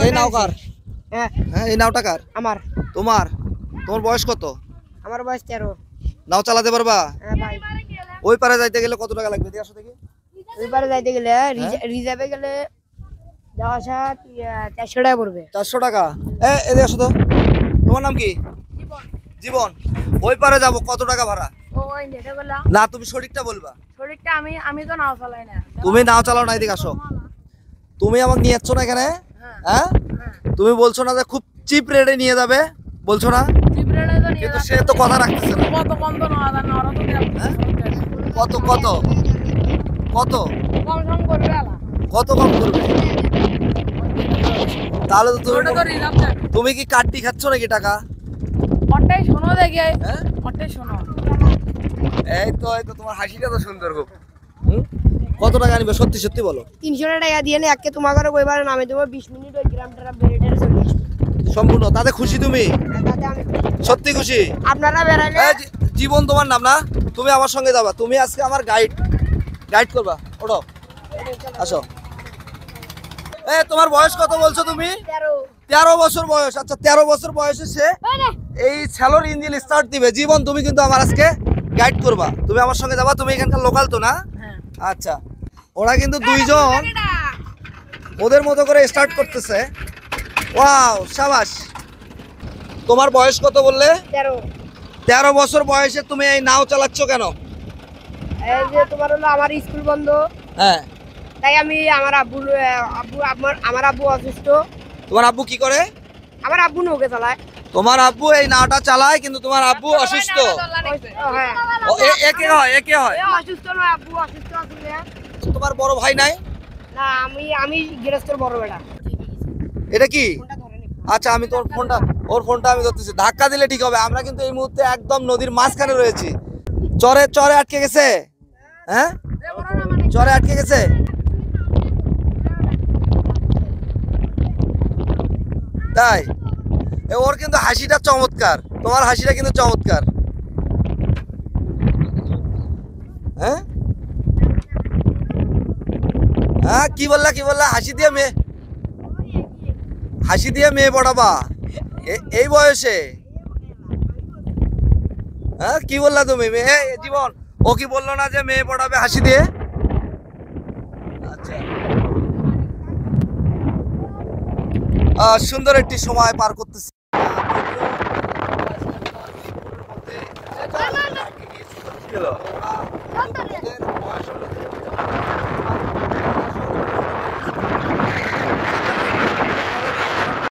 এই নাও কার? হ্যাঁ হ্যাঁ, এই নাওটা কার? আমার। তোমার? তোমার বয়স কত? আমার বয়স 13। নাও চালাতে পারবা? হ্যাঁ ভাই। ওই পারে যাইতে গেলে কত টাকা লাগবে? দিয়ে আসো দেখি। ওই পারে যাইতে গেলে রিজার্ভে গেলে যাওয়া আসা 400 টাকা পড়বে। 400 টাকা? এদিকে আসো তো। তোমার নাম কি? জীবন। ওই পারে যাবো, কত টাকা ভাড়া? ওই নেটে বলা না, তুমি সঠিকটা বলবা। শরীরটা আমি তো নাও চালাই না। তুমি নাও চালাও না, এদিকে আসো। তুমি আমাকে নিয়ে যাচ্ছ না এখানে? হ্যাঁ, তুমি বলছো না যে খুব চিপ রেটে নিয়ে যাবে, বলছো না? কিন্তু সে তো কথা রাখতেছে না। কত কম তো 9000 না, ওরা তো কত কত কত কম সম করবে আলা। কত কম করবে? তাহলে তো ওটা তো রিজার্ভ দেন। তুমি কি কাটটি খাচ্ছ নাকি টাকা? ওটাই শোনো দেখি। হ্যাঁ, ওটাই শোনো। এই তো তোমার হাসিটা তো সুন্দর খুব। কত টাকা নিবে সত্যি সত্যি বলো? 300 টাকা দিয়ে নে একে তোমার ঘরে কইবার না, আমি তোমার 20 মিনিট ওই গ্রামটা বেরেটারে চলে আসবো। সম্পূর্ণ তাতে খুশি তুমি? তাতে আমি সত্যি খুশি? আপনারা বেরাইলে জীবন তোমার নাম না? তুমি আমার সঙ্গে যাবা, তুমি আজকে আমার গাইড করবা। ওঠো, আসো। তোমার বয়স কত বলছো তুমি? 13 বছর বয়স। আচ্ছা, 13 বছর বয়সে সে এই স্যালোর ইঞ্জিন স্টার্ট দিবে। জীবন, তুমি কিন্তু আমার আজকে গাইড করবা, তুমি আমার সঙ্গে যাবা। তুমি এখানকার লোকাল তো না? আচ্ছা, ওরা কিন্তু দুইজন ওদের মতো করে স্টার্ট করতেছে। ওয়াও, শাবাশ। তোমার বয়স কত বললে? 13 বছর বয়সে তুমি এই নাও চালাচ্ছ কেন? এই যে তোমার হলো আমার স্কুল বন্ধ। হ্যাঁ, তাই আমি আমার আমার আব্বু অসুস্থ। তোমার আব্বু কি করে? আমার আব্বু নৌকে চালায়। তোমার আব্বু এই নাওটা চালায়, কিন্তু তোমার আব্বু অসুস্থ। হ্যাঁ, একে হয়। অসুস্থ নয়, আব্বু অসুস্থ আসলে। তোমার বড় ভাই নাই? না, আমি গৃহস্থর বড় বেটা। এটা কি? আচ্ছা, আমি ওর ফোনটা আমি ধরতেছি। ধাক্কা দিলে ঠিক হবে। আমরা কিন্তু এই মুহূর্তে একদম নদীর মাঝখানে রয়েছি। চরে আটকে গেছে। হ্যাঁ, চরে আটকে গেছে। তাই? ওর কিন্তু হাসিটা চমৎকার, তোমার হাসিটা কিন্তু চমৎকার। হ্যাঁ, হ্যাঁ, কি বললা? হাসি দিয়ে মেয়ে পড়াবা এই বয়সে? হ্যাঁ, কি বললা তুমি? জীবন, ও কি বললো না যে মেয়ে পড়াবে হাসি দিয়ে? আচ্ছা, সুন্দর একটি সময় পার করতেছি।